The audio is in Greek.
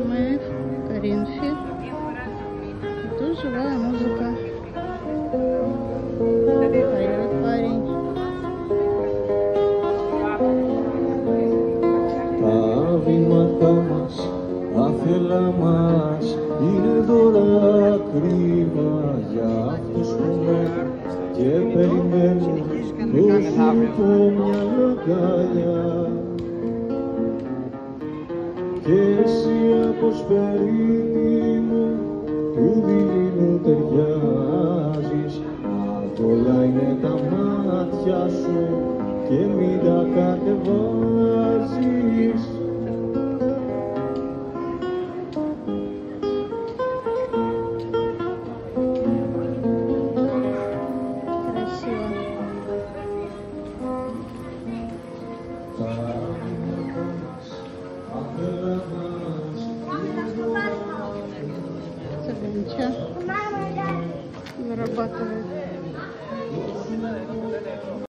Мы в Коринфе. Тут живая музыка. Поет парень. Τα βήματά μας, άθελά μας, είναι δώρα ακριβά για αυτούς που μένουν και περιμένουν δώσουν από μια αγκαλιά. Και εσύ από σπίτι μου του δειλινού ταιριάζεις, άβολα είναι τα μάτια σου και μην τα κατεβάζεις. Зарабатывает.